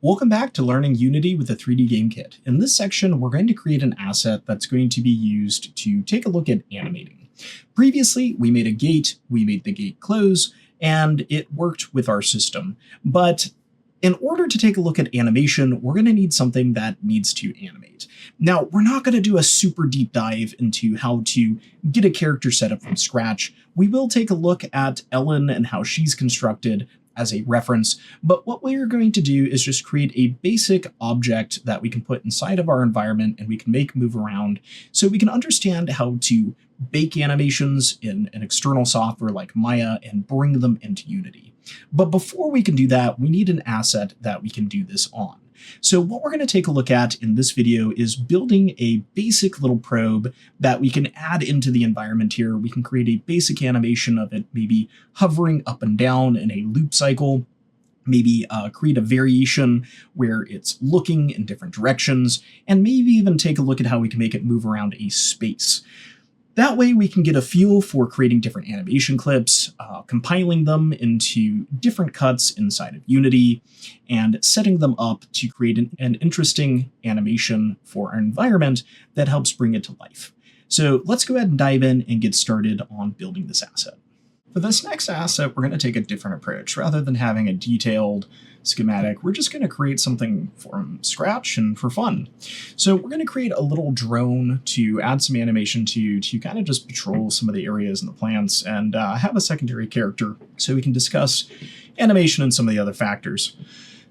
Welcome back to Learning Unity with the 3D Game Kit. In this section, we're going to create an asset that's going to be used to take a look at animating. Previously, we made a gate, we made the gate close, and it worked with our system. But in order to take a look at animation, we're going to need something that needs to animate. Now, we're not going to do a super deep dive into how to get a character set up from scratch. We will take a look at Ellen and how she's constructed as a reference, but what we're going to do is just create a basic object that we can put inside of our environment and we can make move around so we can understand how to bake animations in an external software like Maya and bring them into Unity. But before we can do that, we need an asset that we can do this on. So what we're going to take a look at in this video is building a basic little probe that we can add into the environment here. We can create a basic animation of it, maybe hovering up and down in a loop cycle, maybe create a variation where it's looking in different directions, and maybe even take a look at how we can make it move around a space. That way we can get a feel for creating different animation clips, compiling them into different cuts inside of Unity, and setting them up to create an interesting animation for our environment that helps bring it to life. So let's go ahead and dive in and get started on building this asset. For this next asset, we're going to take a different approach. Rather than having a detailed schematic, we're just going to create something from scratch and for fun. So we're going to create a little drone to add some animation to kind of just patrol some of the areas in the plants and have a secondary character so we can discuss animation and some of the other factors.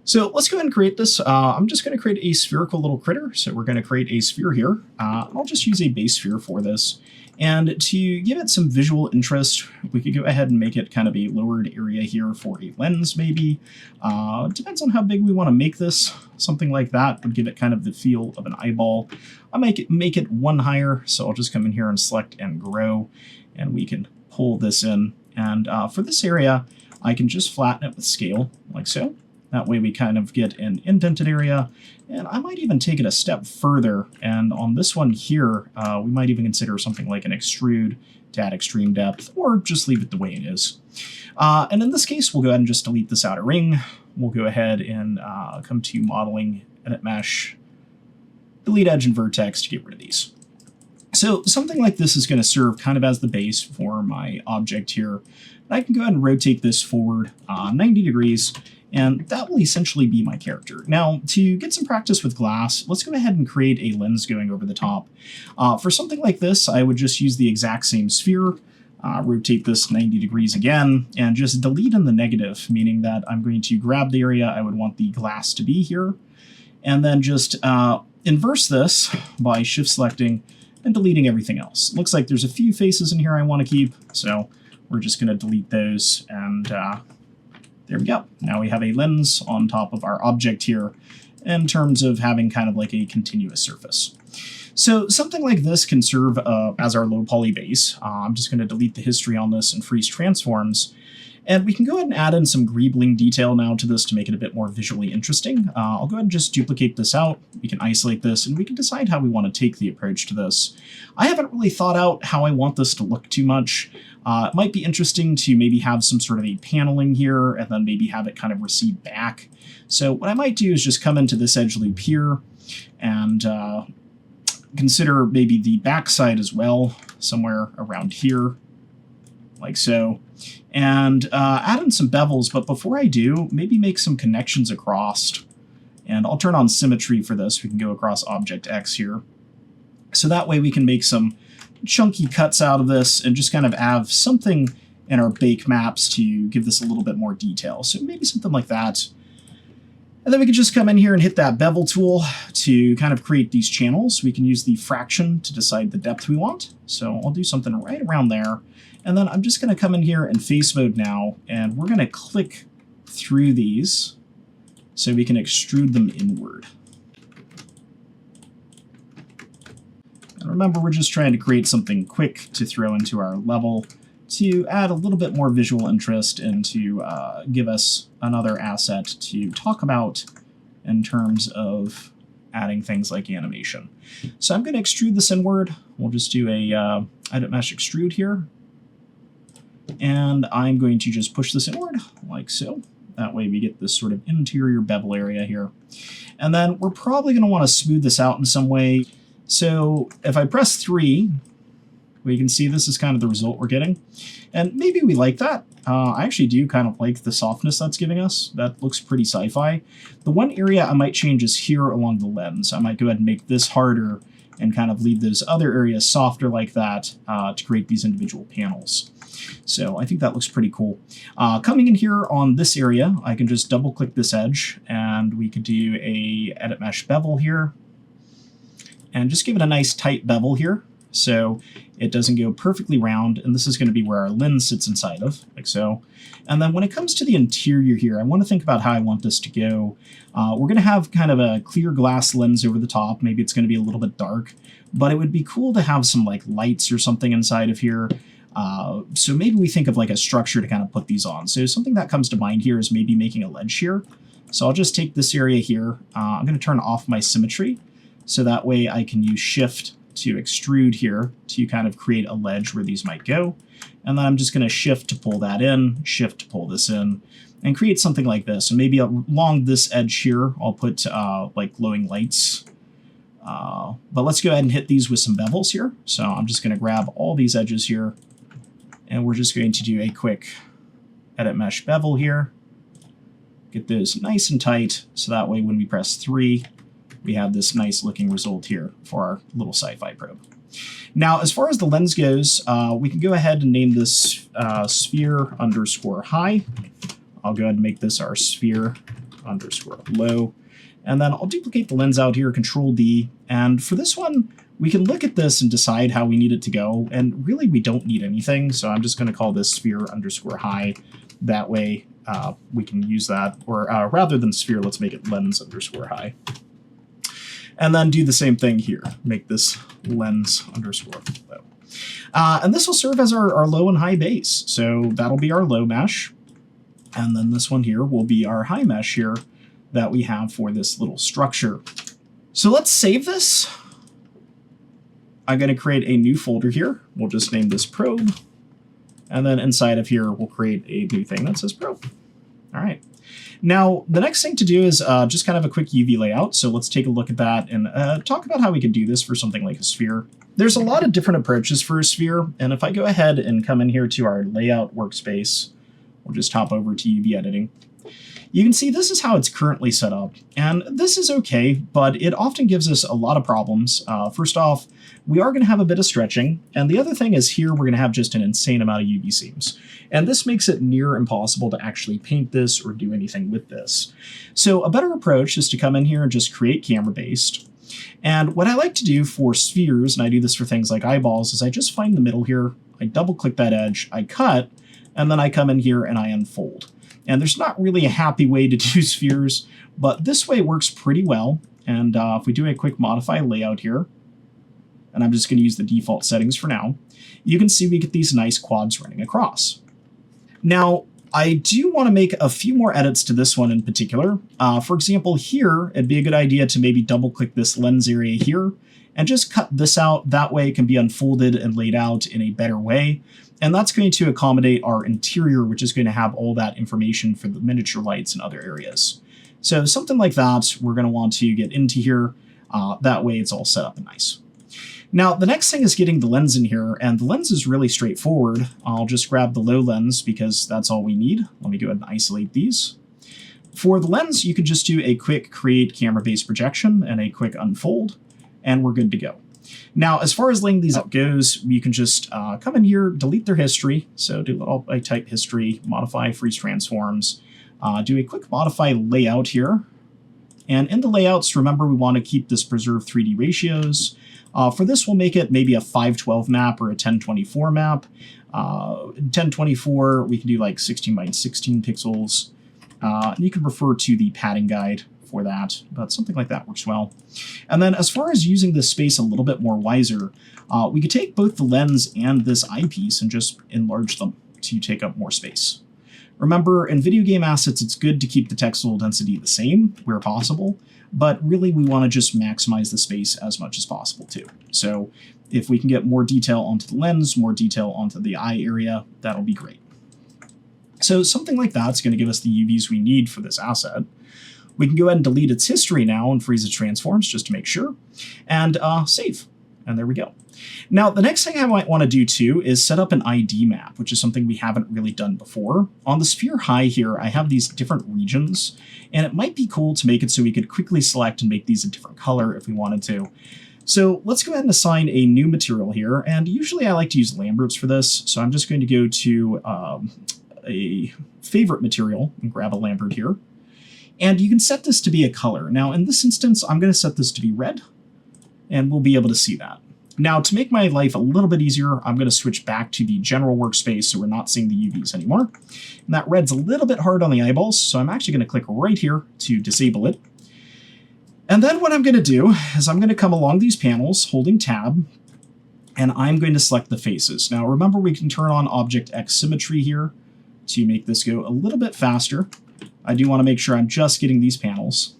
So let's go ahead and create this. I'm just going to create a spherical little critter. So we're going to create a sphere here. I'll just use a base sphere for this. And to give it some visual interest, we could go ahead and make it kind of a lowered area here for a lens, maybe. Depends on how big we want to make this. Something like that would give it kind of the feel of an eyeball. I'll make it one higher, so I'll just come in here and select and grow, and we can pull this in. And for this area, I can just flatten it with scale, like so. That way we kind of get an indented area, and I might even take it a step further, and on this one here, we might even consider something like an extrude to add extreme depth, or just leave it the way it is. And in this case, we'll go ahead and just delete this outer ring. We'll go ahead and come to Modeling, Edit Mesh, Delete Edge and Vertex to get rid of these. So something like this is going to serve kind of as the base for my object here. I can go ahead and rotate this forward 90 degrees, and that will essentially be my character. Now, to get some practice with glass, let's go ahead and create a lens going over the top. For something like this, I would just use the exact same sphere, rotate this 90 degrees again, and just delete in the negative, meaning that I'm going to grab the area I would want the glass to be here, and then just inverse this by shift selecting and deleting everything else. Looks like there's a few faces in here I want to keep, so we're just going to delete those, and there we go. Now we have a lens on top of our object here in terms of having kind of like a continuous surface. So something like this can serve as our low poly base. I'm just going to delete the history on this and freeze transforms. And we can go ahead and add in some greebling detail now to this to make it a bit more visually interesting. I'll go ahead and just duplicate this out. We can isolate this, and we can decide how we want to take the approach to this. I haven't really thought out how I want this to look too much. It might be interesting to maybe have some sort of a paneling here, and then maybe have it kind of recede back. So what I might do is just come into this edge loop here, and consider maybe the backside as well, somewhere around here, like so. And add in some bevels, but before I do, maybe make some connections across. And I'll turn on symmetry for this. We can go across Object X here. So that way we can make some chunky cuts out of this and just kind of have something in our bake maps to give this a little bit more detail. So maybe something like that. And then we can just come in here and hit that bevel tool to kind of create these channels. We can use the fraction to decide the depth we want. So I'll do something right around there. And then I'm just going to come in here and face mode now, and we're going to click through these so we can extrude them inward. And remember, we're just trying to create something quick to throw into our level to add a little bit more visual interest and to give us another asset to talk about in terms of adding things like animation. So I'm going to extrude this inward. We'll just do a Edit Mesh Extrude here. And I'm going to just push this inward, like so. That way we get this sort of interior bevel area here. And then we're probably going to want to smooth this out in some way. So if I press 3, we can see this is kind of the result we're getting. And maybe we like that. I actually do kind of like the softness that's giving us. That looks pretty sci-fi. The one area I might change is here along the lens. I might go ahead and make this harder and kind of leave those other areas softer like that to create these individual panels. So I think that looks pretty cool. Coming in here on this area, I can just double click this edge and we could do a edit mesh bevel here and just give it a nice tight bevel here so it doesn't go perfectly round, and this is going to be where our lens sits inside of, like so. And then when it comes to the interior here, I want to think about how I want this to go. We're going to have kind of a clear glass lens over the top. Maybe it's going to be a little bit dark, but it would be cool to have some like lights or something inside of here. So maybe we think of like a structure to kind of put these on. So something that comes to mind here is maybe making a ledge here. So I'll just take this area here. I'm going to turn off my symmetry, so that way I can use Shift to extrude here to kind of create a ledge where these might go. And then I'm just going to Shift to pull that in, Shift to pull this in, and create something like this. And maybe along this edge here, I'll put like glowing lights. But let's go ahead and hit these with some bevels here. So I'm just going to grab all these edges here, and we're just going to do a quick edit mesh bevel here. Get those nice and tight, so that way when we press 3, we have this nice looking result here for our little sci-fi probe. Now, as far as the lens goes, we can go ahead and name this sphere underscore high. I'll go ahead and make this our sphere underscore low. And then I'll duplicate the lens out here, Control D. And for this one, we can look at this and decide how we need it to go. And really, we don't need anything. So I'm just going to call this sphere underscore high. That way, we can use that. Or rather than sphere, let's make it lens underscore high. And then do the same thing here. Make this lens underscore low. And this will serve as our low and high base. So that'll be our low mesh. And then this one here will be our high mesh here that we have for this little structure. So let's save this. I'm going to create a new folder here. We'll just name this probe. And then inside of here, we'll create a new thing that says probe. All right. Now, the next thing to do is just kind of a quick UV layout. So let's take a look at that and talk about how we could do this for something like a sphere. There's a lot of different approaches for a sphere. And if I go ahead and come in here to our layout workspace, we'll just hop over to UV editing. You can see this is how it's currently set up. And this is okay, but it often gives us a lot of problems. First off, we are going to have a bit of stretching. And the other thing is here, we're going to have just an insane amount of UV seams. And this makes it near impossible to actually paint this or do anything with this. So a better approach is to come in here and just create camera based. And what I like to do for spheres, and I do this for things like eyeballs, is I just find the middle here, I double click that edge, I cut, and then I come in here and I unfold. And there's not really a happy way to do spheres, but this way works pretty well. And if we do a quick modify layout here, and I'm just going to use the default settings for now, you can see we get these nice quads running across. Now, I do want to make a few more edits to this one in particular. For example, here, it'd be a good idea to maybe double click this lens area here and just cut this out. That way it can be unfolded and laid out in a better way. And that's going to accommodate our interior, which is going to have all that information for the miniature lights and other areas. So something like that, we're going to want to get into here. That way it's all set up and nice. Now, the next thing is getting the lens in here, and the lens is really straightforward. I'll just grab the low lens because that's all we need. Let me go ahead and isolate these. For the lens, you can just do a quick create camera-based projection and a quick unfold, and we're good to go. Now, as far as laying these out goes, you can just come in here, delete their history. So I type history, modify freeze transforms, do a quick modify layout here. And in the layouts, remember we want to keep this preserve 3D ratios. For this, we'll make it maybe a 512 map or a 1024 map. 1024, we can do like 16 by 16 pixels. You can refer to the padding guide for that, but something like that works well. And then as far as using this space a little bit more wiser, we could take both the lens and this eyepiece and just enlarge them to take up more space. Remember, in video game assets, it's good to keep the textile density the same where possible, but really we want to just maximize the space as much as possible too. So if we can get more detail onto the lens, more detail onto the eye area, that'll be great. So something like that's going to give us the UVs we need for this asset. We can go ahead and delete its history now and freeze its transforms just to make sure, and save. And there we go. Now, the next thing I might want to do too is set up an ID map, which is something we haven't really done before. On the sphere high here, I have these different regions, and it might be cool to make it so we could quickly select and make these a different color if we wanted to. So let's go ahead and assign a new material here, and usually I like to use Lamberts for this, so I'm just going to go to a favorite material and grab a Lambert here. And you can set this to be a color. Now, in this instance, I'm going to set this to be red, and we'll be able to see that. Now, to make my life a little bit easier, I'm going to switch back to the general workspace so we're not seeing the UVs anymore. And that red's a little bit hard on the eyeballs, so I'm actually going to click right here to disable it. And then what I'm going to do is I'm going to come along these panels holding tab, and I'm going to select the faces. Now, remember, we can turn on Object X Symmetry here to make this go a little bit faster. I do want to make sure I'm just getting these panels.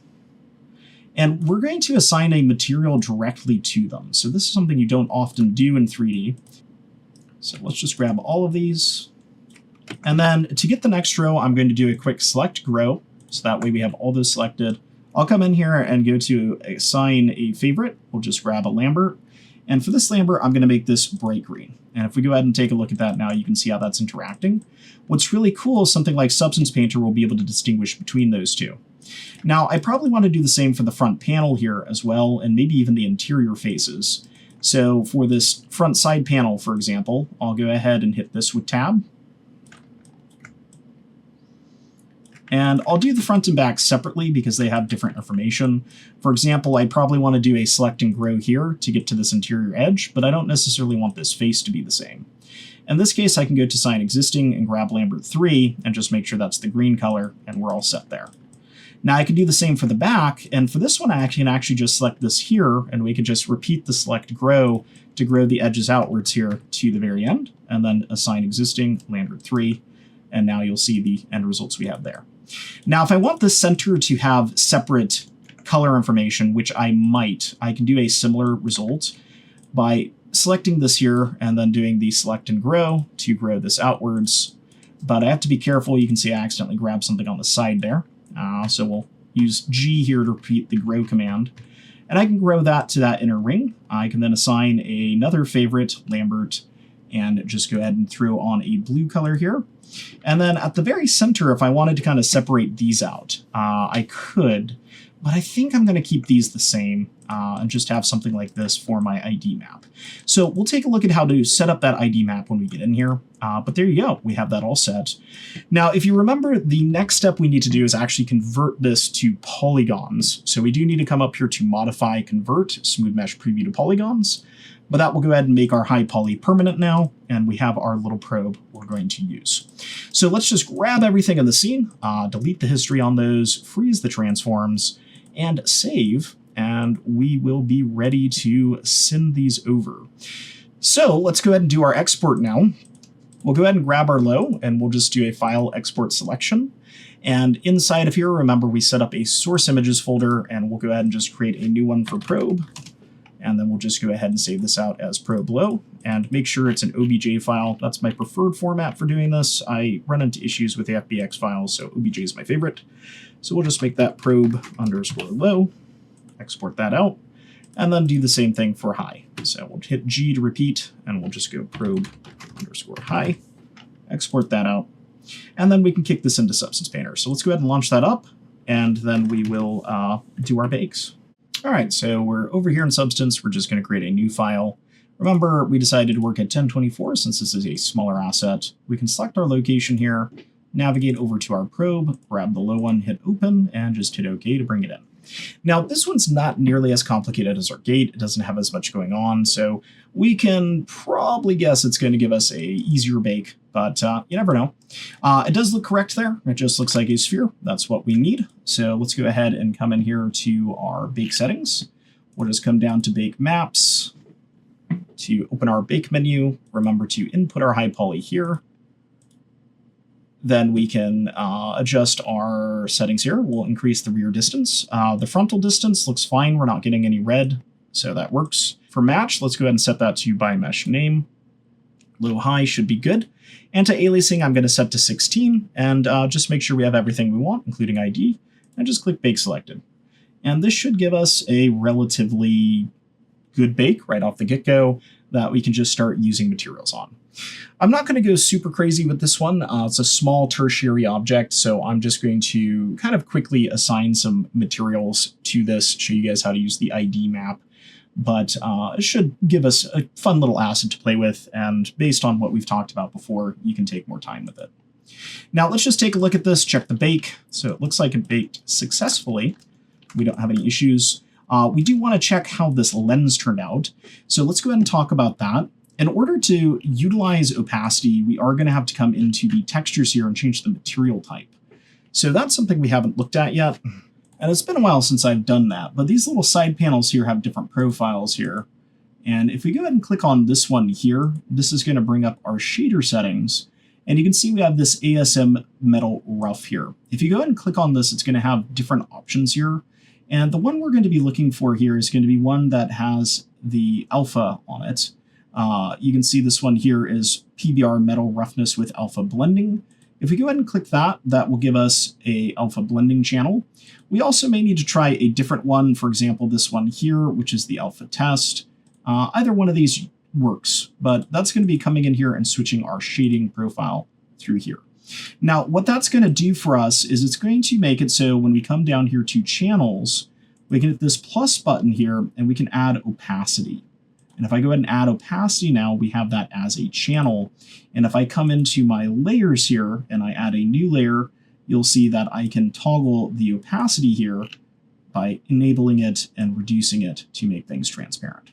And we're going to assign a material directly to them. So this is something you don't often do in 3D. So let's just grab all of these. And then to get the next row, I'm going to do a quick select grow. So that way we have all those selected. I'll come in here and go to assign a favorite. We'll just grab a Lambert. And for this Lambert, I'm going to make this bright green. And if we go ahead and take a look at that now, you can see how that's interacting. What's really cool is something like Substance Painter will be able to distinguish between those two. Now, I probably want to do the same for the front panel here as well, and maybe even the interior faces. So for this front side panel, for example, I'll go ahead and hit this with tab. And I'll do the front and back separately because they have different information. For example, I'd probably want to do a select and grow here to get to this interior edge, but I don't necessarily want this face to be the same. In this case, I can go to Sign Existing and grab Lambert 3 and just make sure that's the green color, and we're all set there. Now I can do the same for the back, and for this one I can actually just select this here, and we can just repeat the select grow to grow the edges outwards here to the very end, and then assign existing, Lambert 3, and now you'll see the end results we have there. Now if I want the center to have separate color information, which I can do a similar result by selecting this here and then doing the select and grow to grow this outwards, but I have to be careful. You can see I accidentally grabbed something on the side there. So we'll use G here to repeat the grow command. And I can grow that to that inner ring. I can then assign another favorite, Lambert, and just go ahead and throw on a blue color here. And then at the very center, if I wanted to kind of separate these out, I could, but I think I'm going to keep these the same and just have something like this for my ID map. So we'll take a look at how to set up that ID map when we get in here. But there you go. We have that all set. Now, if you remember, the next step we need to do is actually convert this to polygons. So we do need to come up here to Modify, Convert, Smooth Mesh Preview to Polygons. But that will go ahead and make our high poly permanent now, and we have our little probe we're going to use. So let's just grab everything in the scene, delete the history on those, freeze the transforms, and save, and we will be ready to send these over. So let's go ahead and do our export now. We'll go ahead and grab our low, and we'll just do a file export selection. And inside of here, remember we set up a source images folder, and we'll go ahead and just create a new one for probe. And then we'll just go ahead and save this out as probe low and make sure it's an OBJ file. That's my preferred format for doing this. I run into issues with the FBX files, so OBJ is my favorite. So we'll just make that probe underscore low, export that out, and then do the same thing for high. So we'll hit G to repeat, and we'll just go probe underscore high, export that out, and then we can kick this into Substance Painter. So let's go ahead and launch that up, and then we will do our bakes. All right, so we're over here in Substance. We're just going to create a new file. Remember, we decided to work at 1024 since this is a smaller asset. We can select our location here, navigate over to our probe, grab the low one, hit open, and just hit OK to bring it in. Now, this one's not nearly as complicated as our gate. It doesn't have as much going on, so we can probably guess it's going to give us a easier bake, but you never know. It does look correct there. It just looks like a sphere. That's what we need. So let's go ahead and come in here to our bake settings. We'll just come down to bake maps to open our bake menu. Remember to input our high poly here. Then we can adjust our settings here. We'll increase the rear distance. The frontal distance looks fine. We're not getting any red, so that works. For match, let's go ahead and set that to by mesh name. Low-high should be good. Anti-aliasing I'm going to set to 16, and just make sure we have everything we want, including ID, and just click Bake Selected. And this should give us a relatively good bake right off the get-go that we can just start using materials on. I'm not going to go super crazy with this one. It's a small tertiary object, so I'm just going to kind of quickly assign some materials to this, show you guys how to use the ID map. But it should give us a fun little asset to play with, and based on what we've talked about before, you can take more time with it. Now let's just take a look at this, check the bake. So it looks like it baked successfully. We don't have any issues. We do want to check how this lens turned out. So let's go ahead and talk about that. In order to utilize opacity, we are going to have to come into the textures here and change the material type. So that's something we haven't looked at yet. And it's been a while since I've done that, but these little side panels here have different profiles here. And if we go ahead and click on this one here, this is going to bring up our shader settings. And you can see we have this ASM metal rough here. If you go ahead and click on this, it's going to have different options here. And the one we're going to be looking for here is going to be one that has the alpha on it. You can see this one here is PBR metal roughness with alpha blending. If we go ahead and click that, that will give us a alpha blending channel. We also may need to try a different one, for example, this one here, which is the alpha test. Either one of these works, but that's going to be coming in here and switching our shading profile through here. Now, what that's going to do for us is it's going to make it so when we come down here to channels, we can hit this plus button here and we can add opacity. And if I go ahead and add opacity now, we have that as a channel. And if I come into my layers here and I add a new layer, you'll see that I can toggle the opacity here by enabling it and reducing it to make things transparent.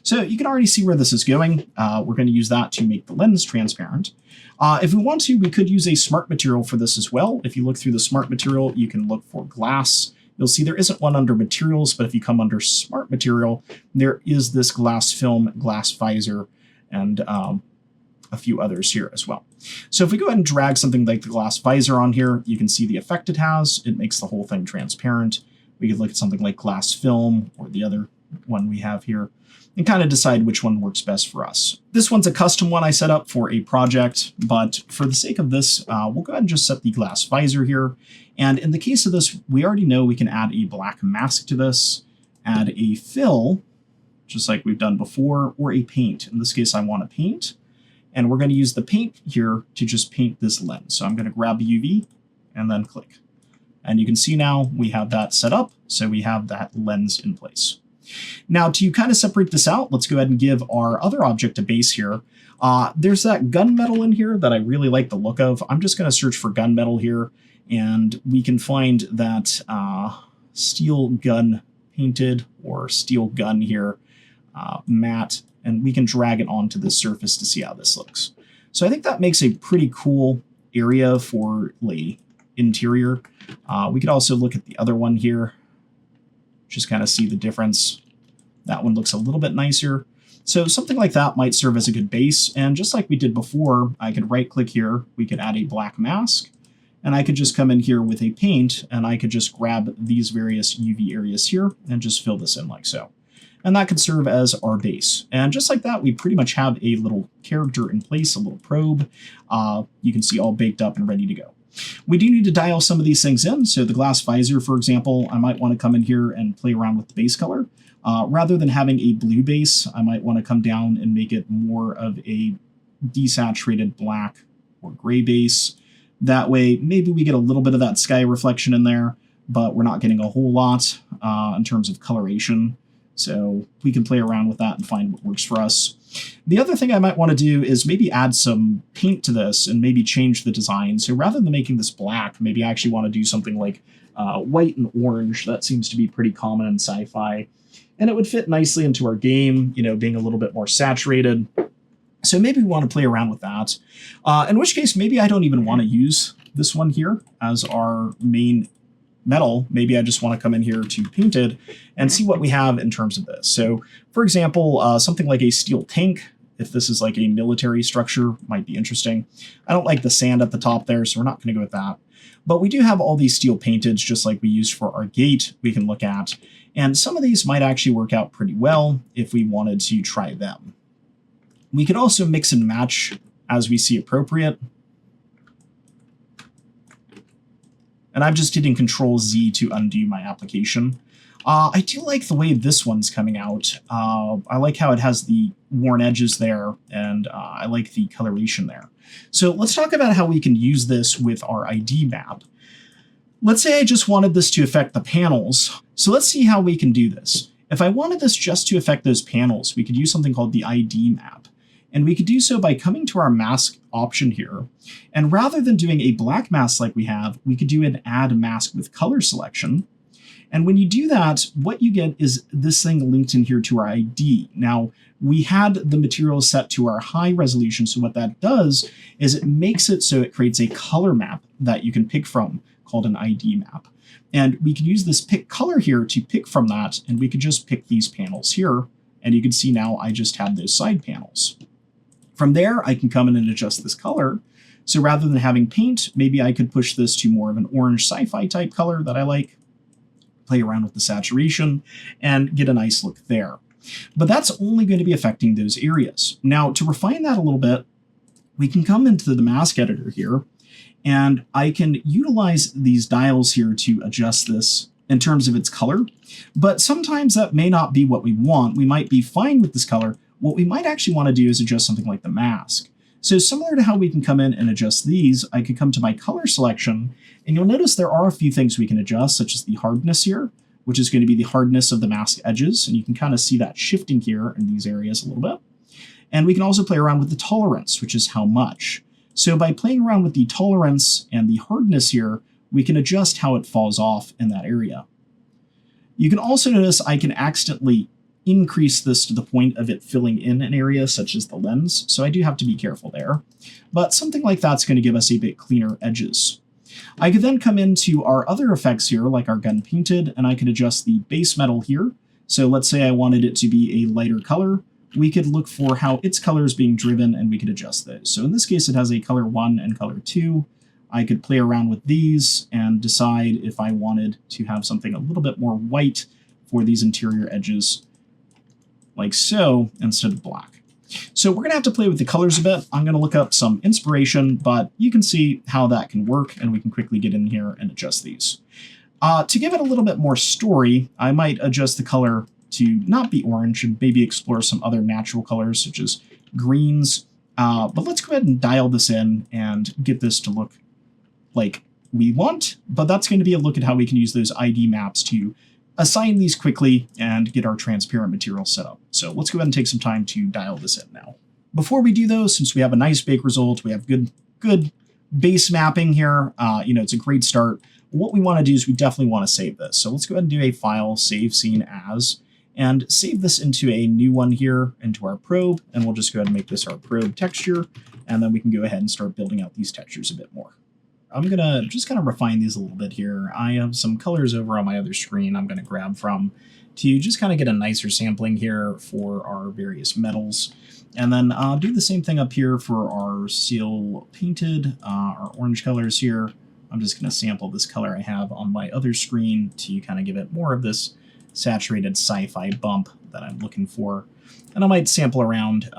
So you can already see where this is going. We're going to use that to make the lens transparent. If we want to, we could use a smart material for this as well. If you look through the smart material, you can look for glass. You'll see there isn't one under materials, but if you come under smart material, there is this glass film, glass visor, and a few others here as well. So if we go ahead and drag something like the glass visor on here, you can see the effect it has. It makes the whole thing transparent. We could look at something like glass film or the other one we have here and kind of decide which one works best for us. This one's a custom one I set up for a project, but for the sake of this, we'll go ahead and just set the glass visor here. And in the case of this, we already know we can add a black mask to this, add a fill, just like we've done before, or a paint. In this case, I want a paint. And we're going to use the paint here to just paint this lens. So I'm going to grab the UV and then click. And you can see now we have that set up, so we have that lens in place. Now, to kind of separate this out, let's go ahead and give our other object a base here. There's that gunmetal in here that I really like the look of. I'm just going to search for gunmetal here, and we can find that steel gun painted or steel gun here, matte, and we can drag it onto the surface to see how this looks. So I think that makes a pretty cool area for the interior. We could also look at the other one here, just kind of see the difference. That one looks a little bit nicer. So something like that might serve as a good base. And just like we did before, I could right click here. We could add a black mask, and I could just come in here with a paint, and I could just grab these various UV areas here and just fill this in like so. And that could serve as our base. And just like that, we pretty much have a little character in place, a little probe. You can see all baked up and ready to go. We do need to dial some of these things in. So the glass visor, for example, I might want to come in here and play around with the base color. Rather than having a blue base, I might want to come down and make it more of a desaturated black or gray base. That way, maybe we get a little bit of that sky reflection in there, but we're not getting a whole lot in terms of coloration. So we can play around with that and find what works for us. The other thing I might want to do is maybe add some paint to this and maybe change the design. So rather than making this black, maybe I actually want to do something like white and orange. That seems to be pretty common in sci-fi. And it would fit nicely into our game, you know, being a little bit more saturated. So maybe we want to play around with that. In which case, maybe I don't even want to use this one here as our main metal. Maybe I just want to come in here to paint it and see what we have in terms of this. So for example, something like a steel tank, if this is like a military structure, might be interesting. I don't like the sand at the top there, so we're not going to go with that. But we do have all these steel paintage, just like we used for our gate, we can look at. And some of these might actually work out pretty well if we wanted to try them. We could also mix and match as we see appropriate. And I'm just hitting Control Z to undo my application. I do like the way this one's coming out. I like how it has the worn edges there, and I like the coloration there. So let's talk about how we can use this with our ID map. Let's say I just wanted this to affect the panels. So let's see how we can do this. If I wanted this just to affect those panels, we could use something called the ID map. And we could do so by coming to our mask option here. And rather than doing a black mask like we have, we could do an add mask with color selection. And when you do that, what you get is this thing linked in here to our ID. Now, we had the material set to our high resolution, so what that does is it makes it so it creates a color map that you can pick from, called an ID map. And we can use this pick color here to pick from that, and we could just pick these panels here, and you can see now I just have those side panels. From there, I can come in and adjust this color. So rather than having paint, maybe I could push this to more of an orange sci-fi type color that I like, play around with the saturation, and get a nice look there. But that's only going to be affecting those areas. Now, to refine that a little bit, we can come into the mask editor here, and I can utilize these dials here to adjust this in terms of its color. But sometimes that may not be what we want. We might be fine with this color. What we might actually want to do is adjust something like the mask. So similar to how we can come in and adjust these, I could come to my color selection, and you'll notice there are a few things we can adjust, such as the hardness here, which is going to be the hardness of the mask edges, and you can kind of see that shifting here in these areas a little bit. And we can also play around with the tolerance, which is how much. So by playing around with the tolerance and the hardness here, we can adjust how it falls off in that area. You can also notice I can accidentally increase this to the point of it filling in an area such as the lens, so I do have to be careful there. But something like that's going to give us a bit cleaner edges. I could then come into our other effects here, like our gun painted, and I could adjust the base metal here. So let's say I wanted it to be a lighter color. We could look for how its color is being driven, and we could adjust those. So in this case, it has a color 1 and color 2. I could play around with these and decide if I wanted to have something a little bit more white for these interior edges, like so, instead of black. So we're going to have to play with the colors a bit. I'm going to look up some inspiration, but you can see how that can work, and we can quickly get in here and adjust these. To give it a little bit more story, I might adjust the color to not be orange and maybe explore some other natural colors, such as greens. But let's go ahead and dial this in and get this to look like we want. But that's going to be a look at how we can use those ID maps to assign these quickly and get our transparent material set up. So let's go ahead and take some time to dial this in now. Before we do though, since we have a nice bake result, we have good base mapping here, it's a great start. What we want to do is we definitely want to save this. So let's go ahead and do a file, save scene as, and save this into a new one here, into our probe, and we'll just go ahead and make this our probe texture, and then we can go ahead and start building out these textures a bit more. I'm going to just kind of refine these a little bit here. I have some colors over on my other screen I'm going to grab from to just kind of get a nicer sampling here for our various metals. And then do the same thing up here for our seal painted, our orange colors here. I'm just going to sample this color I have on my other screen to kind of give it more of this saturated sci-fi bump that I'm looking for. And I might sample around,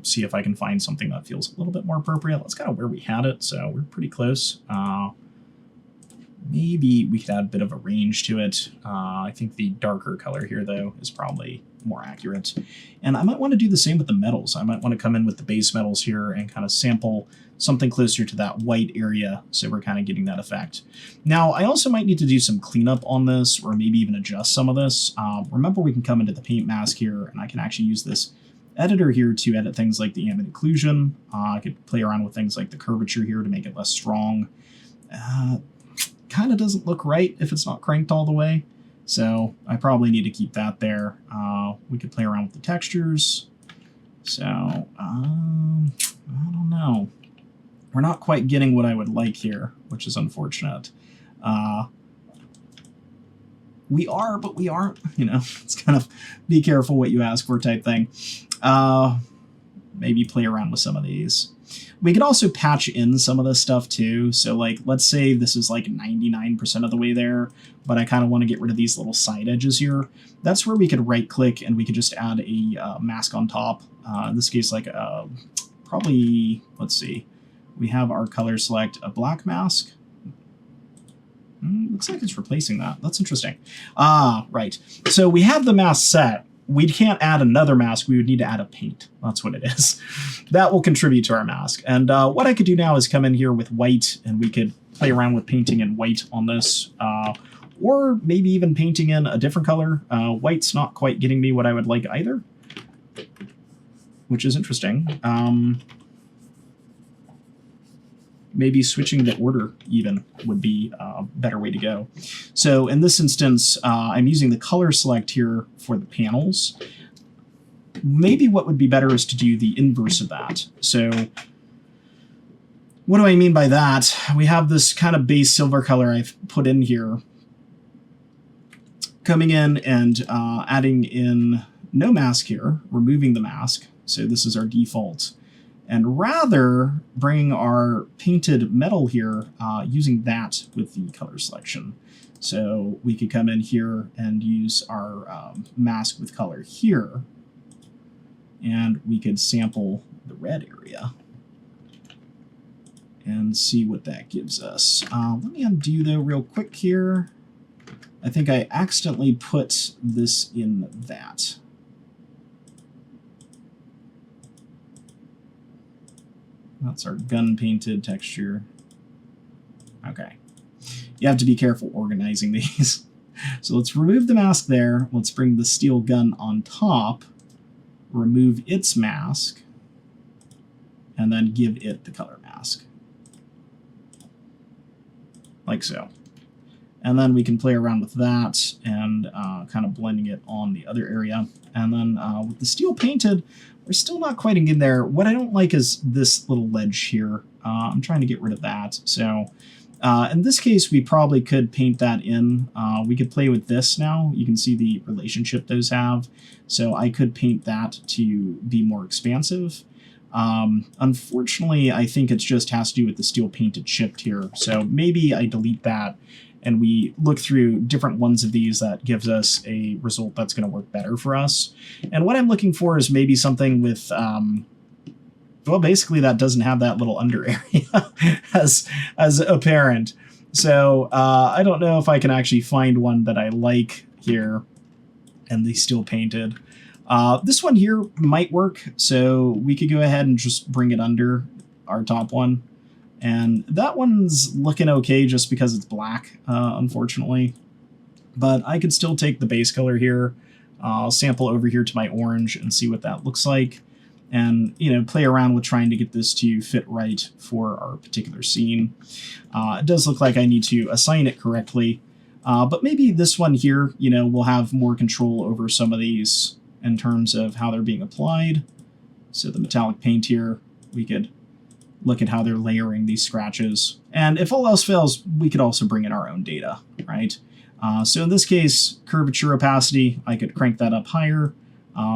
see if I can find something that feels a little bit more appropriate. That's kind of where we had it, so we're pretty close. Maybe we could add a bit of a range to it. I think the darker color here, though, is probably more accurate. And I might want to do the same with the metals. I might want to come in with the base metals here and kind of sample something closer to that white area, so we're kind of getting that effect. Now, I also might need to do some cleanup on this, or maybe even adjust some of this. Remember, we can come into the paint mask here, and I can actually use this editor here to edit things like the ambient occlusion. I could play around with things like the curvature here to make it less strong. Kind of doesn't look right if it's not cranked all the way, so I probably need to keep that there. We could play around with the textures. So, I don't know. We're not quite getting what I would like here, which is unfortunate. We are, but we aren't. It's kind of be careful what you ask for type thing. Maybe play around with some of these. We could also patch in some of this stuff too. So like, let's say this is like 99% of the way there, but I kind of want to get rid of these little side edges here. That's where we could right click and we could just add a mask on top. In this case, like probably, let's see, we have our color select, a black mask. Looks like it's replacing that. That's interesting. Right. So we have the mask set. We can't add another mask. We would need to add a paint. That's what it is. That will contribute to our mask. And what I could do now is come in here with white, and we could play around with painting in white on this, or maybe even painting in a different color. White's not quite getting me what I would like either, which is interesting. Maybe switching the order even would be a better way to go. So in this instance, I'm using the color select here for the panels. Maybe what would be better is to do the inverse of that. So what do I mean by that? We have this kind of base silver color I've put in here, coming in and adding in no mask here, removing the mask. So this is our default. And rather bring our painted metal here using that with the color selection. So we could come in here and use our mask with color here, and we could sample the red area and see what that gives us. Let me undo though real quick here. I think I accidentally put this in that. That's our gun painted texture. Okay. You have to be careful organizing these. So let's remove the mask there. Let's bring the steel gun on top, remove its mask, and then give it the color mask. Like so. And then we can play around with that and kind of blending it on the other area. And then with the steel painted, we're still not quite in there. What I don't like is this little ledge here. I'm trying to get rid of that. So in this case, we probably could paint that in. We could play with this now. You can see the relationship those have. So I could paint that to be more expansive. Unfortunately, I think it just has to do with the steel painted chipped here. So maybe I delete that and we look through different ones of these that gives us a result that's going to work better for us. And what I'm looking for is maybe something with, well, basically that doesn't have that little under area as apparent. So I don't know if I can actually find one that I like here and they still painted. This one here might work, so we could go ahead and just bring it under our top one. And that one's looking okay just because it's black, unfortunately. But I could still take the base color here, sample over here to my orange and see what that looks like. And, you know, play around with trying to get this to fit right for our particular scene. It does look like I need to assign it correctly. But maybe this one here, you know, will have more control over some of these in terms of how they're being applied. So the metallic paint here, we could look at how they're layering these scratches. And if all else fails, we could also bring in our own data, right? So in this case, curvature opacity, I could crank that up higher.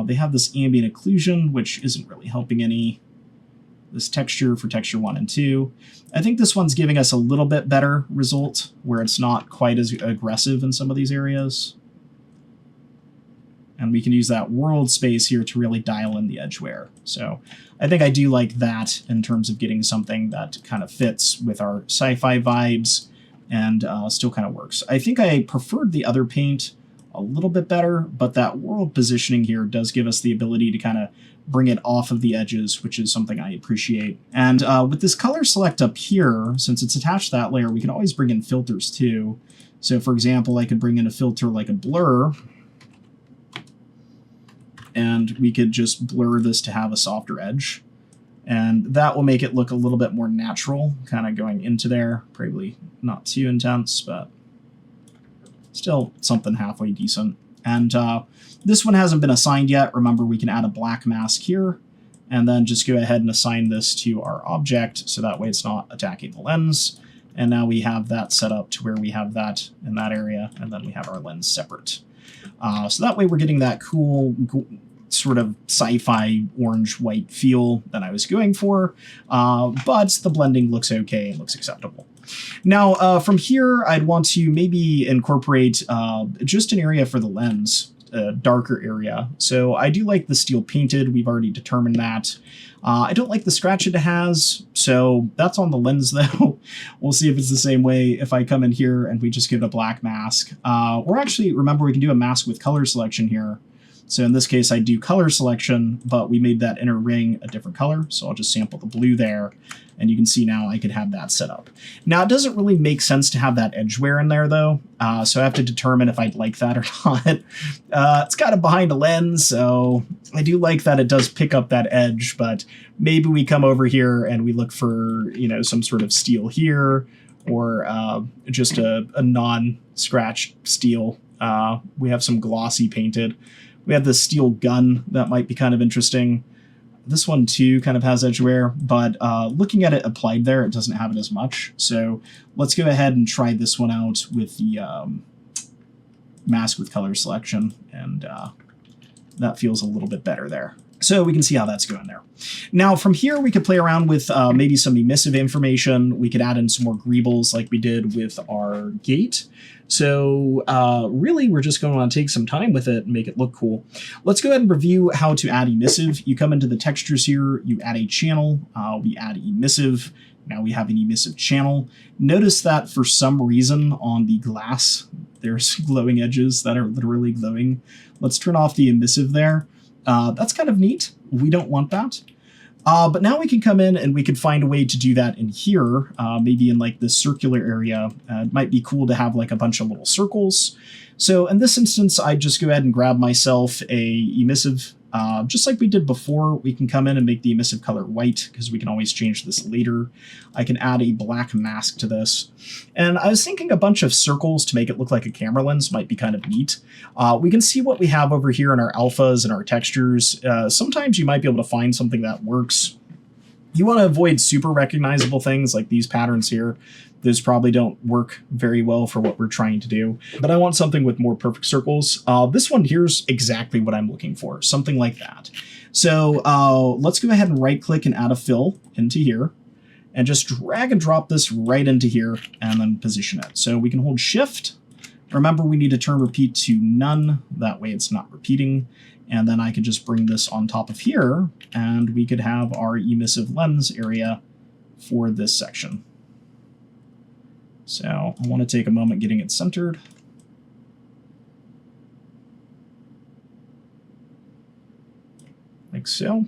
They have this ambient occlusion, which isn't really helping any. This texture for texture 1 and 2. I think this one's giving us a little bit better result, where it's not quite as aggressive in some of these areas. And we can use that world space here to really dial in the edge wear. So I think I do like that in terms of getting something that kind of fits with our sci-fi vibes and still kind of works. I think I preferred the other paint a little bit better, but that world positioning here does give us the ability to kind of bring it off of the edges, which is something I appreciate. And with this color select up here, since it's attached to that layer, we can always bring in filters too. So for example, I could bring in a filter like a blur, and we could just blur this to have a softer edge. And that will make it look a little bit more natural, kind of going into there. Probably not too intense, but still something halfway decent. And this one hasn't been assigned yet. Remember, we can add a black mask here, and then just go ahead and assign this to our object, so that way it's not attacking the lens. And now we have that set up to where we have that in that area, and then we have our lens separate. So that way we're getting that cool sort of sci-fi orange-white feel that I was going for, but the blending looks okay and looks acceptable. Now, from here, I'd want to maybe incorporate just an area for the lens, a darker area. So I do like the steel painted. We've already determined that. I don't like the scratch it has, so that's on the lens, though. We'll see if it's the same way if I come in here and we just give it a black mask. Or actually, remember, we can do a mask with color selection here. So in this case, I do color selection, but we made that inner ring a different color. So I'll just sample the blue there. And you can see now I could have that set up. Now, it doesn't really make sense to have that edge wear in there, though. So I have to determine if I'd like that or not. It's kind of behind a lens, so I do like that it does pick up that edge. But maybe we come over here and we look for, you know, some sort of steel here, or just a non-scratched steel. We have some glossy painted. We have this steel gun that might be kind of interesting. This one, too, kind of has edge wear, but looking at it applied there, it doesn't have it as much. So let's go ahead and try this one out with the mask with color selection, and that feels a little bit better there. So we can see how that's going there. Now, from here, we could play around with maybe some emissive information. We could add in some more greebles like we did with our gate. So really, we're just going to want to take some time with it and make it look cool. Let's go ahead and review how to add emissive. You come into the textures here, you add a channel, we add emissive. Now we have an emissive channel. Notice that for some reason on the glass, there's glowing edges that are literally glowing. Let's turn off the emissive there. That's kind of neat. We don't want that. But now we can come in and we could find a way to do that in here, maybe in like this circular area. It might be cool to have like a bunch of little circles. So in this instance, I just go ahead and grab myself a emissive. Just like we did before, we can come in and make the emissive color white because we can always change this later. I can add a black mask to this. And I was thinking a bunch of circles to make it look like a camera lens might be kind of neat. We can see what we have over here in our alphas and our textures. Sometimes you might be able to find something that works. You want to avoid super recognizable things like these patterns here. Those probably don't work very well for what we're trying to do. But I want something with more perfect circles. This one here's exactly what I'm looking for, something like that. So let's go ahead and right-click and add a fill into here, and just drag and drop this right into here, and then position it. So we can hold Shift. Remember, we need to turn repeat to none. That way it's not repeating. And then I could just bring this on top of here, and we could have our emissive lens area for this section. So I want to take a moment getting it centered. Like so.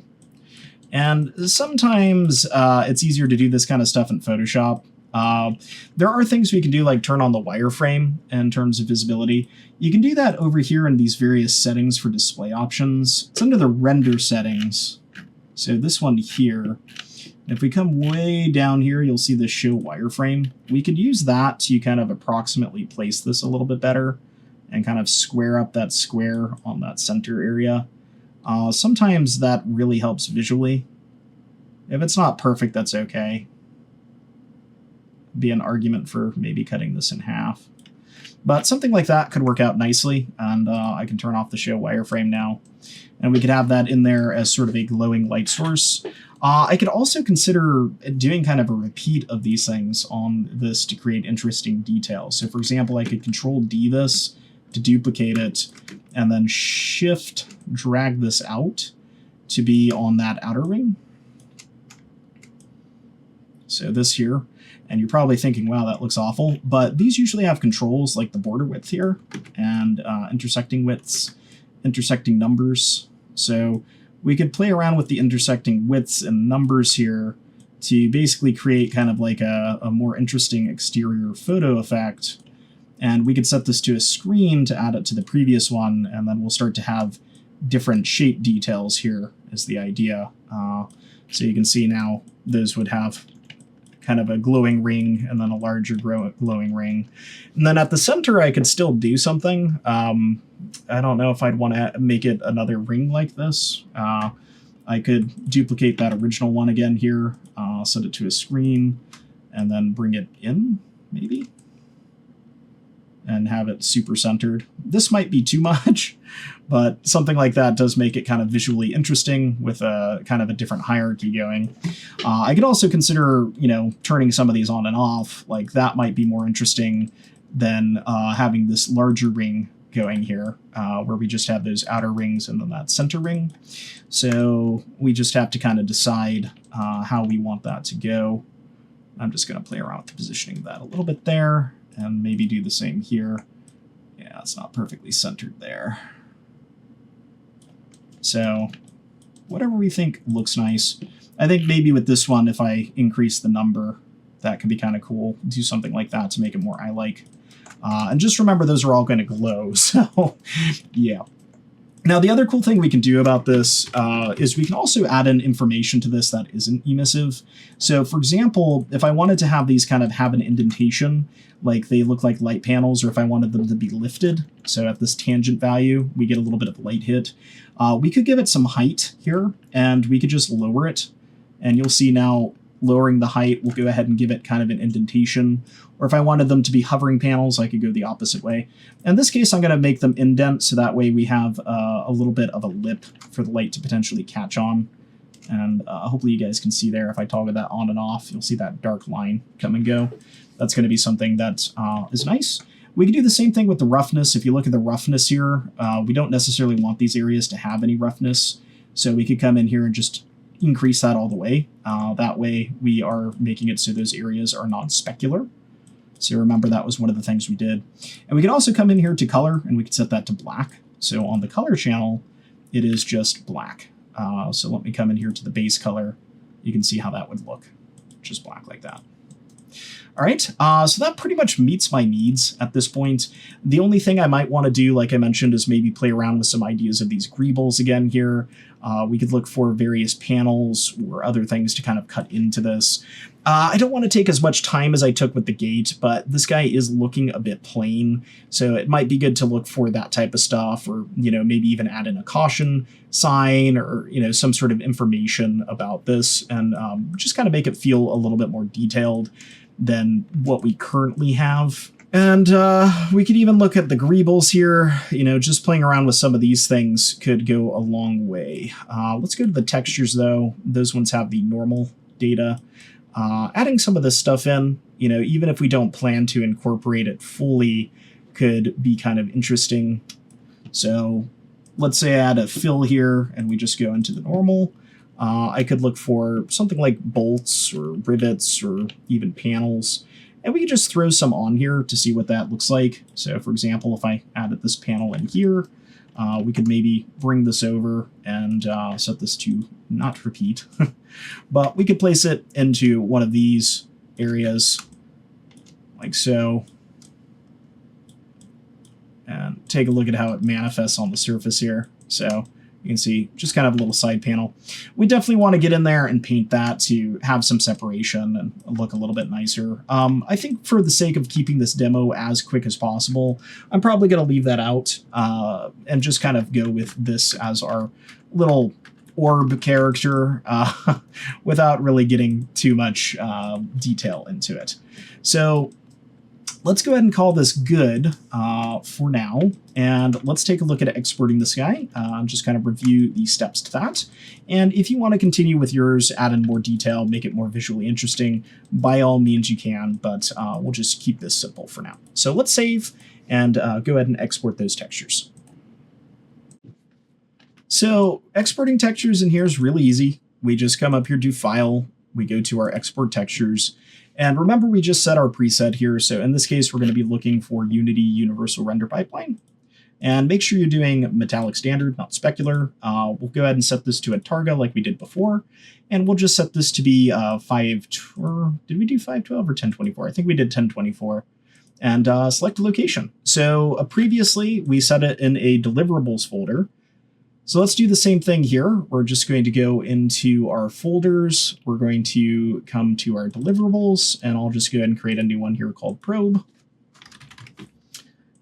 And sometimes it's easier to do this kind of stuff in Photoshop. There are things we can do like turn on the wireframe in terms of visibility. You can do that over here in these various settings for display options. It's under the render settings. So this one here. If we come way down here, you'll see the show wireframe. We could use that to kind of approximately place this a little bit better and kind of square up that square on that center area. Sometimes that really helps visually. If it's not perfect, that's okay. Be an argument for maybe cutting this in half. But something like that could work out nicely, and I can turn off the show wireframe now. And we could have that in there as sort of a glowing light source. I could also consider doing kind of a repeat of these things on this to create interesting details. So for example, I could Control D this to duplicate it, and then Shift drag this out to be on that outer ring. So this here. And you're probably thinking, wow, that looks awful. But these usually have controls like the border width here and intersecting widths, intersecting numbers. So we could play around with the intersecting widths and numbers here to basically create kind of like a more interesting exterior photo effect. And we could set this to a screen to add it to the previous one, and then we'll start to have different shape details here is the idea. So you can see now those would have kind of a glowing ring and then a larger glowing ring. And then at the center, I could still do something. I don't know if I'd want to make it another ring like this. I could duplicate that original one again here, set it to a screen, and then bring it in, maybe. and have it super centered. This might be too much, but something like that does make it kind of visually interesting with a kind of a different hierarchy going. I could also consider, turning some of these on and off. Like that might be more interesting than having this larger ring going here, where we just have those outer rings and then that center ring. So we just have to kind of decide how we want that to go. I'm just going to play around with the positioning of that a little bit there, and maybe do the same here. Yeah, it's not perfectly centered there. So whatever we think looks nice. I think maybe with this one, if I increase the number, that could be kind of cool. Do something like that to make it more eye-like. And just remember, those are all going to glow. So yeah. Now, the other cool thing we can do about this is we can also add in information to this that isn't emissive. So, for example, if I wanted to have these kind of have an indentation, like they look like light panels, or if I wanted them to be lifted, so at this tangent value, we get a little bit of light hit, we could give it some height here, and we could just lower it. And you'll see now, lowering the height, we'll go ahead and give it kind of an indentation. Or if I wanted them to be hovering panels, I could go the opposite way. In this case, I'm going to make them indent, so that way we have a little bit of a lip for the light to potentially catch on. And hopefully you guys can see there, if I toggle that on and off, you'll see that dark line come and go. That's going to be something that is nice. We can do the same thing with the roughness. If you look at the roughness here, we don't necessarily want these areas to have any roughness. So we could come in here and just increase that all the way. That way we are making it so those areas are non-specular. So remember, that was one of the things we did. And we can also come in here to color, and we can set that to black. So on the color channel, it is just black. So let me come in here to the base color. You can see how that would look, just black like that. All right, so that pretty much meets my needs at this point. The only thing I might want to do, like I mentioned, is maybe play around with some ideas of these greebles again here. We could look for various panels or other things to kind of cut into this. I don't want to take as much time as I took with the gate, but this guy is looking a bit plain, so it might be good to look for that type of stuff, or, maybe even add in a caution sign, or, some sort of information about this, and just kind of make it feel a little bit more detailed than what we currently have. And we could even look at the greebles here. Just playing around with some of these things could go a long way. Let's go to the textures, though. Those ones have the normal data. Adding some of this stuff in, even if we don't plan to incorporate it fully, could be kind of interesting. So let's say I add a fill here, and we just go into the normal. I could look for something like bolts or rivets or even panels, and we could just throw some on here to see what that looks like. So for example, if I added this panel in here, we could maybe bring this over and set this to not repeat, but we could place it into one of these areas like so, and take a look at how it manifests on the surface here. So you can see just kind of a little side panel. We definitely want to get in there and paint that to have some separation and look a little bit nicer. I think for the sake of keeping this demo as quick as possible, I'm probably going to leave that out and just kind of go with this as our little orb character without really getting too much detail into it. So let's go ahead and call this good for now, and let's take a look at exporting this guy. Just kind of review the steps to that. And if you want to continue with yours, add in more detail, make it more visually interesting, by all means you can, but we'll just keep this simple for now. So let's save and go ahead and export those textures. So exporting textures in here is really easy. We just come up here to File, we go to our Export Textures, and remember, we just set our preset here. So in this case, we're going to be looking for Unity Universal Render Pipeline. And make sure you're doing metallic standard, not specular. We'll go ahead and set this to a Targa like we did before. And we'll just set this to be 5, or did we do 512 or 1024? I think we did 1024. And select a location. So previously, we set it in a deliverables folder. So let's do the same thing here. We're just going to go into our folders. We're going to come to our deliverables, and I'll just go ahead and create a new one here called probe.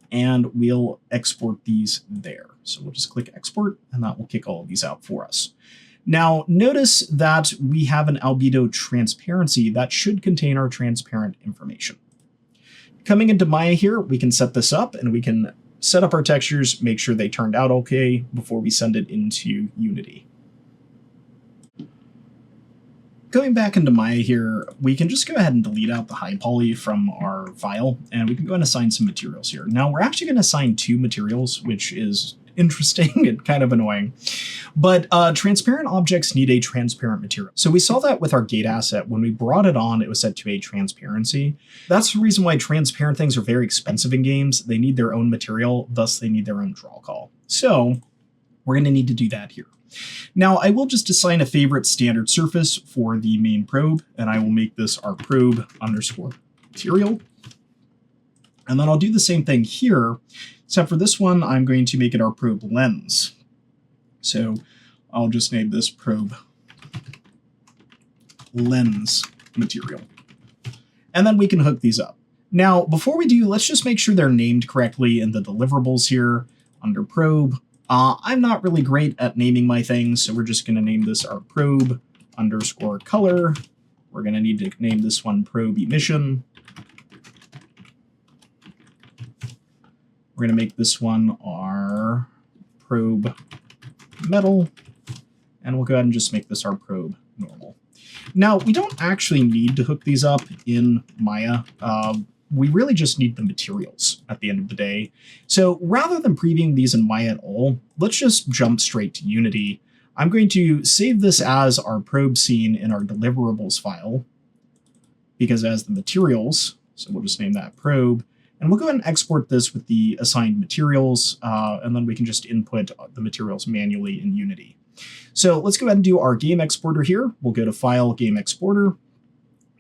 And we'll export these there. So we'll just click export, and that will kick all of these out for us. Now, notice that we have an albedo transparency that should contain our transparent information. Coming into Maya here, we can set this up and we can set up our textures, make sure they turned out okay before we send it into Unity. Going back into Maya here, we can just go ahead and delete out the high poly from our file, and we can go and assign some materials here. Now, we're actually going to assign 2 materials, which is interesting and kind of annoying. But transparent objects need a transparent material. So we saw that with our gate asset. When we brought it on, it was set to a transparency. That's the reason why transparent things are very expensive in games. They need their own material, thus they need their own draw call. So we're going to need to do that here. Now, I will just assign a favorite standard surface for the main probe, and I will make this our probe underscore material. And then I'll do the same thing here, except for this one, I'm going to make it our probe lens. So I'll just name this probe lens material. And then we can hook these up. Now, before we do, let's just make sure they're named correctly in the deliverables here under probe. I'm not really great at naming my things, so we're just going to name this our probe underscore color. We're going to need to name this one probe emission. We're going to make this one our probe metal, and we'll go ahead and just make this our probe normal. Now, we don't actually need to hook these up in Maya. We really just need the materials at the end of the day. So rather than previewing these in Maya at all, let's just jump straight to Unity. I'm going to save this as our probe scene in our deliverables file, because it has the materials, so we'll just name that probe. And we'll go ahead and export this with the assigned materials, and then we can just input the materials manually in Unity. So let's go ahead and do our game exporter here. We'll go to File, Game Exporter.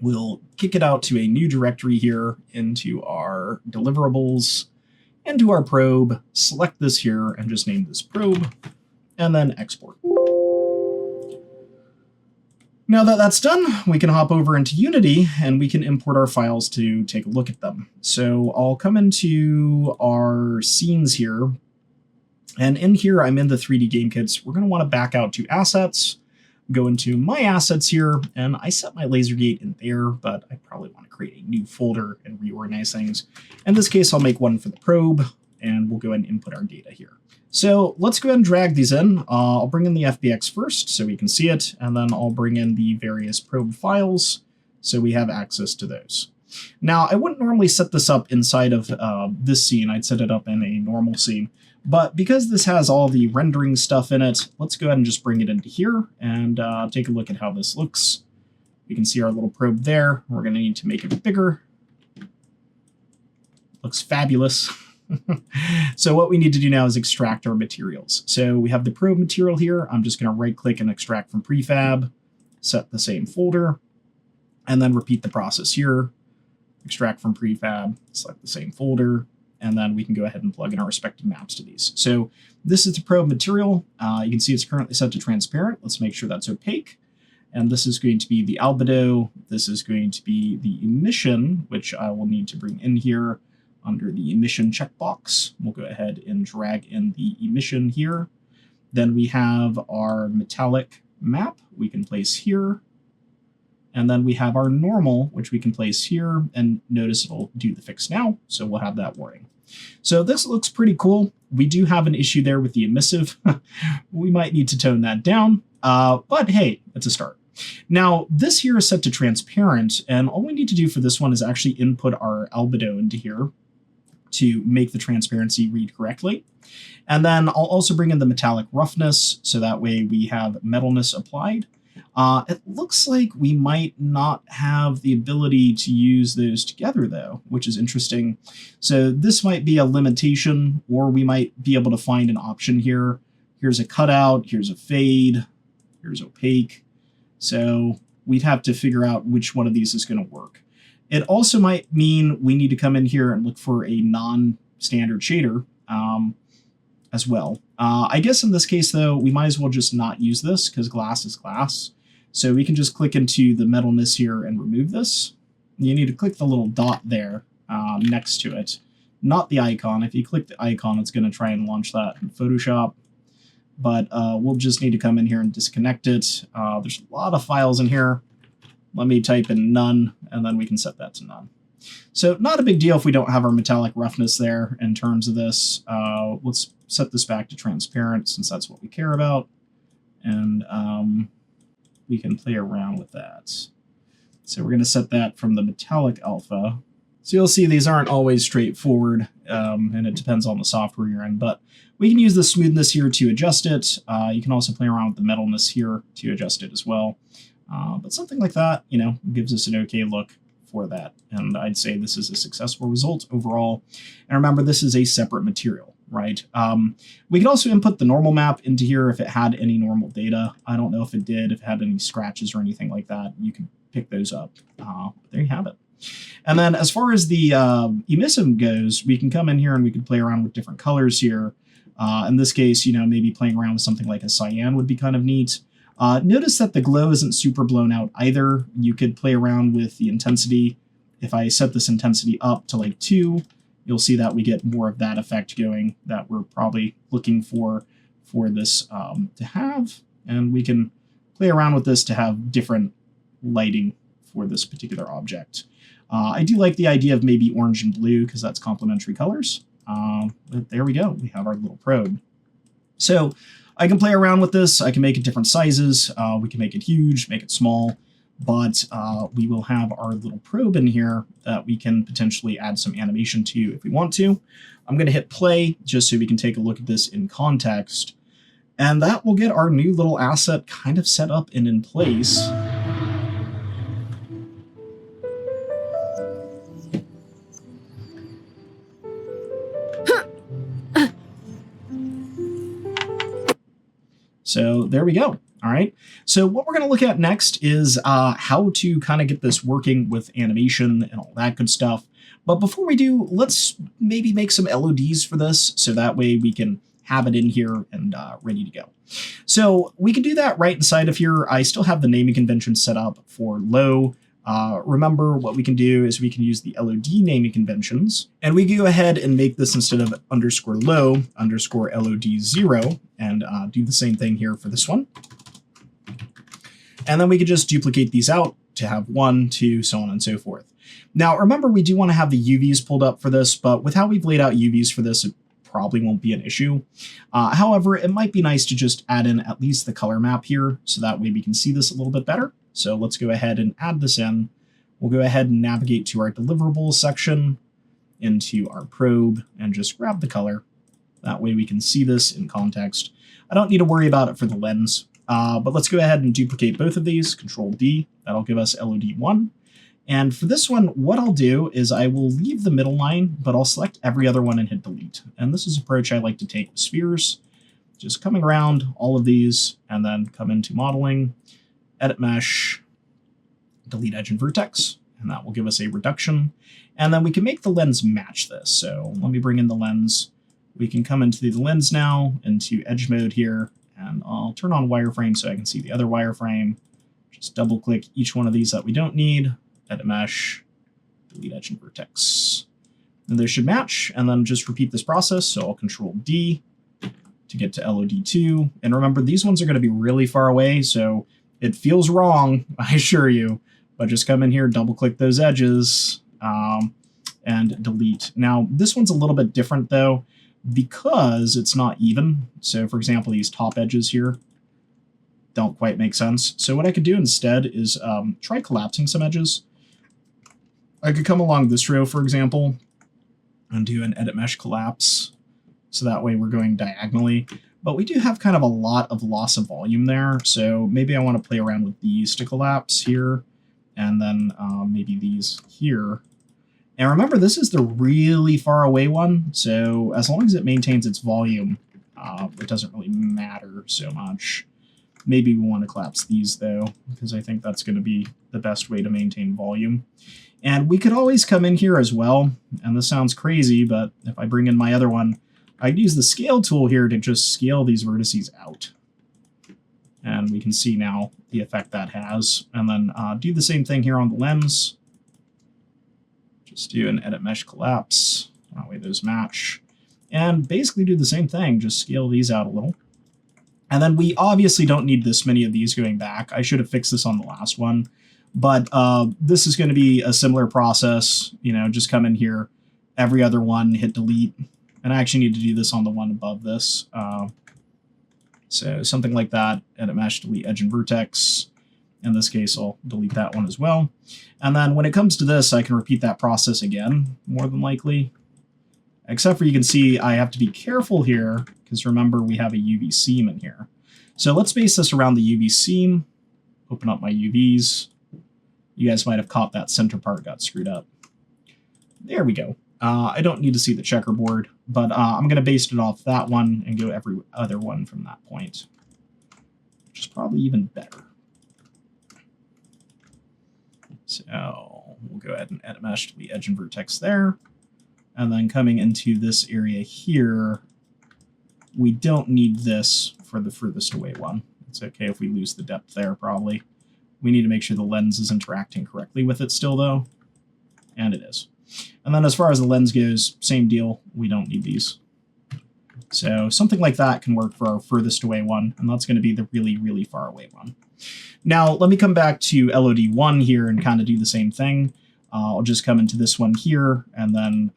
We'll kick it out to a new directory here into our deliverables, into our probe, select this here, and just name this probe, and then export. Now that that's done, we can hop over into Unity, and we can import our files to take a look at them. So I'll come into our scenes here, and in here I'm in the 3D game kits. We're going to want to back out to Assets, go into My Assets here, and I set my laser gate in there, but I probably want to create a new folder and reorganize things. In this case, I'll make one for the probe, and we'll go ahead and input our data here. So let's go ahead and drag these in. I'll bring in the FBX first so we can see it, and then I'll bring in the various probe files so we have access to those. Now, I wouldn't normally set this up inside of this scene. I'd set it up in a normal scene. But because this has all the rendering stuff in it, let's go ahead and just bring it into here and take a look at how this looks. We can see our little probe there. We're going to need to make it bigger. Looks fabulous. So what we need to do now is extract our materials. So we have the probe material here. I'm just going to right-click and extract from prefab, set the same folder, and then repeat the process here. Extract from prefab, select the same folder, and then we can go ahead and plug in our respective maps to these. So this is the probe material. You can see it's currently set to transparent. Let's make sure that's opaque. And this is going to be the albedo. This is going to be the emission, which I will need to bring in here under the emission checkbox. We'll go ahead and drag in the emission here. Then we have our metallic map we can place here. And then we have our normal, which we can place here, and notice it'll do the fix now, so we'll have that warning. So this looks pretty cool. We do have an issue there with the emissive. We might need to tone that down, but hey, it's a start. Now, this here is set to transparent, and all we need to do for this one is actually input our albedo into here to make the transparency read correctly. And then I'll also bring in the metallic roughness, so that way we have metalness applied. It looks like we might not have the ability to use those together, though, which is interesting. So this might be a limitation, or we might be able to find an option here. Here's a cutout, here's a fade, here's opaque. So we'd have to figure out which one of these is going to work. It also might mean we need to come in here and look for a non-standard shader as well. I guess in this case, though, we might as well just not use this because glass is glass. So we can just click into the metalness here and remove this. You need to click the little dot there next to it, not the icon. If you click the icon, it's going to try and launch that in Photoshop. But we'll just need to come in here and disconnect it. There's a lot of files in here. Let me type in none, and then we can set that to none. So not a big deal if we don't have our metallic roughness there in terms of this. Let's set this back to transparent since that's what we care about. And we can play around with that. So we're going to set that from the metallic alpha. So you'll see these aren't always straightforward, and it depends on the software you're in, but we can use the smoothness here to adjust it. You can also play around with the metalness here to adjust it as well. But something like that, gives us an okay look for that. And I'd say this is a successful result overall. And remember, this is a separate material, right? We could also input the normal map into here if it had any normal data. I don't know if it did, if it had any scratches or anything like that. You can pick those up. There you have it. And then as far as the emissive goes, we can come in here and we can play around with different colors here. In this case, maybe playing around with something like a cyan would be kind of neat. Notice that the glow isn't super blown out either. You could play around with the intensity. If I set this intensity up to like 2, you'll see that we get more of that effect going that we're probably looking for this to have. And we can play around with this to have different lighting for this particular object. I do like the idea of maybe orange and blue because that's complementary colors. But there we go. We have our little probe. So I can play around with this. I can make it different sizes. We can make it huge, make it small, but we will have our little probe in here that we can potentially add some animation to if we want to. I'm going to hit play just so we can take a look at this in context. And that will get our new little asset kind of set up and in place. So there we go. All right. So what we're going to look at next is how to kind of get this working with animation and all that good stuff. But before we do, let's maybe make some LODs for this so that way we can have it in here and ready to go. So we can do that right inside of here. I still have the naming convention set up for low. Remember, what we can do is we can use the LOD naming conventions, and we can go ahead and make this instead of _ low, _ LOD 0, and do the same thing here for this one. And then we could just duplicate these out to have 1, 2, so on and so forth. Now, remember, we do want to have the UVs pulled up for this, but with how we've laid out UVs for this, it probably won't be an issue. However, it might be nice to just add in at least the color map here, so that way we can see this a little bit better. So let's go ahead and add this in. We'll go ahead and navigate to our deliverables section, into our probe, and just grab the color. That way we can see this in context. I don't need to worry about it for the lens, but let's go ahead and duplicate both of these, Control D. That'll give us LOD1. And for this one, what I'll do is I will leave the middle line, but I'll select every other one and hit delete. And this is an approach I like to take with spheres. Just coming around all of these, and then come into modeling, edit mesh, delete edge and vertex, and that will give us a reduction. And then we can make the lens match this. So let me bring in the lens. We can come into the lens now, into edge mode here, and I'll turn on wireframe so I can see the other wireframe. Just double click each one of these that we don't need, edit mesh, delete edge and vertex. And they should match, and then just repeat this process. So I'll Control D to get to LOD2. And remember, these ones are going to be really far away, so it feels wrong, I assure you, but just come in here, double click those edges, and delete. Now, this one's a little bit different though, because it's not even. So for example, these top edges here don't quite make sense. So what I could do instead is try collapsing some edges. I could come along this row, for example, and do an edit mesh collapse. So that way we're going diagonally. But we do have kind of a lot of loss of volume there, so maybe I want to play around with these to collapse here, and then maybe these here. And remember, this is the really far away one, so as long as it maintains its volume, it doesn't really matter so much. Maybe we want to collapse these, though, because I think that's going to be the best way to maintain volume. And we could always come in here as well, and this sounds crazy, but if I bring in my other one, I'd use the scale tool here to just scale these vertices out. And we can see now the effect that has. And then do the same thing here on the lens. Just do an edit mesh collapse. That way those match. And basically do the same thing, just scale these out a little. And then we obviously don't need this many of these going back. I should have fixed this on the last one. But this is going to be a similar process. Just come in here, every other one, hit delete. And I actually need to do this on the one above this. So something like that, edit mesh, delete edge and vertex. In this case, I'll delete that one as well. And then when it comes to this, I can repeat that process again, more than likely. Except for you can see I have to be careful here, because remember we have a UV seam in here. So let's base this around the UV seam. Open up my UVs. You guys might have caught that center part got screwed up. There we go. I don't need to see the checkerboard, but I'm going to base it off that one and go every other one from that point, which is probably even better. So we'll go ahead and edit mesh to the edge and vertex there. And then coming into this area here, we don't need this for the furthest away one. It's okay if we lose the depth there, probably. We need to make sure the lens is interacting correctly with it still, though. And it is. And then as far as the lens goes, same deal. We don't need these. So something like that can work for our furthest away one, and that's going to be the really, really far away one. Now, let me come back to LOD1 here and kind of do the same thing. I'll just come into this one here, and then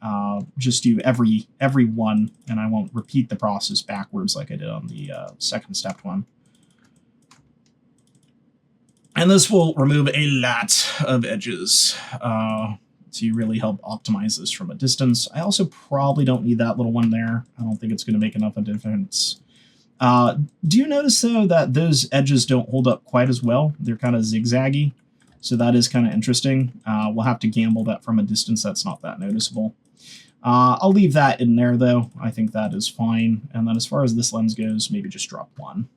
just do every one, and I won't repeat the process backwards like I did on the second step one. And this will remove a lot of edges to really help optimize this from a distance. I also probably don't need that little one there. I don't think it's going to make enough of a difference. Do you notice, though, that those edges don't hold up quite as well? They're kind of zigzaggy, so that is kind of interesting. We'll have to gamble that from a distance that's not that noticeable. I'll leave that in there, though. I think that is fine. And then as far as this lens goes, maybe just drop one.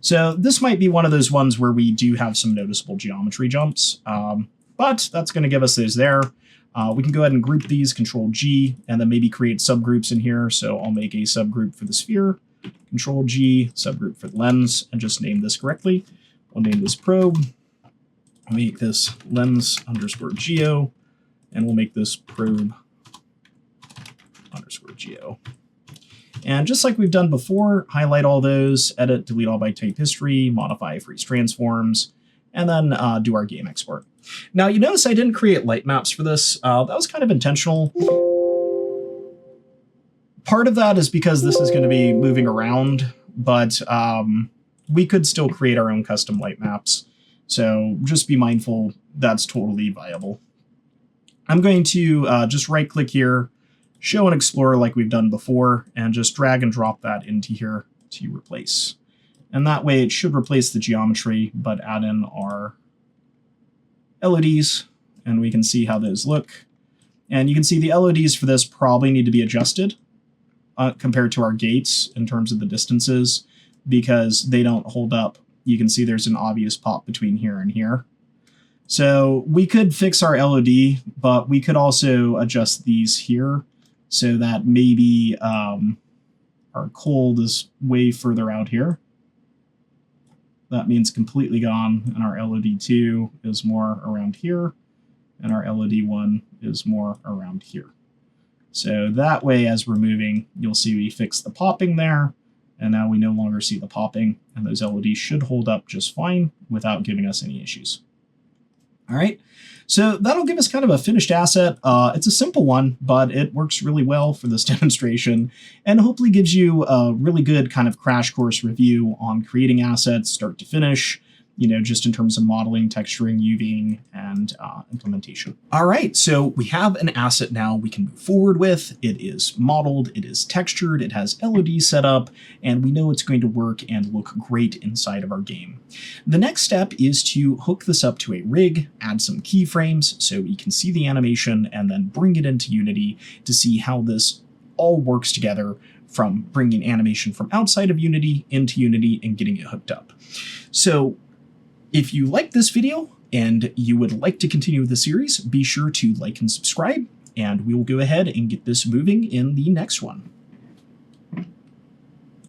So this might be one of those ones where we do have some noticeable geometry jumps, but that's going to give us those there. We can go ahead and group these, Control-G, and then maybe create subgroups in here. So I'll make a subgroup for the sphere, Control-G, subgroup for the lens, and just name this correctly. We'll name this probe. We'll make this lens _ geo, and we'll make this probe _ geo. And just like we've done before, highlight all those, edit, delete all by type history, modify freeze transforms, and then do our game export. Now, you notice I didn't create light maps for this. That was kind of intentional. Part of that is because this is going to be moving around, but we could still create our own custom light maps. So just be mindful that's totally viable. I'm going to just right-click here, show and explore like we've done before, and just drag and drop that into here to replace. And that way it should replace the geometry, but add in our LODs, and we can see how those look. And you can see the LODs for this probably need to be adjusted compared to our gates in terms of the distances, because they don't hold up. You can see there's an obvious pop between here and here. So we could fix our LOD, but we could also adjust these here so that maybe our cold is way further out here. That means completely gone, and our LOD2 is more around here, and our LOD1 is more around here. So that way, as we're moving, you'll see we fix the popping there, and now we no longer see the popping, and those LODs should hold up just fine without giving us any issues. All right, so that'll give us kind of a finished asset. It's a simple one, but it works really well for this demonstration, and hopefully gives you a really good kind of crash course review on creating assets start to finish, just in terms of modeling, texturing, UVing, and implementation. All right, so we have an asset now we can move forward with. It is modeled, it is textured, it has LOD set up, and we know it's going to work and look great inside of our game. The next step is to hook this up to a rig, add some keyframes so we can see the animation, and then bring it into Unity to see how this all works together, from bringing animation from outside of Unity into Unity and getting it hooked up. So if you like this video and you would like to continue the series, be sure to like and subscribe, and we will go ahead and get this moving in the next one.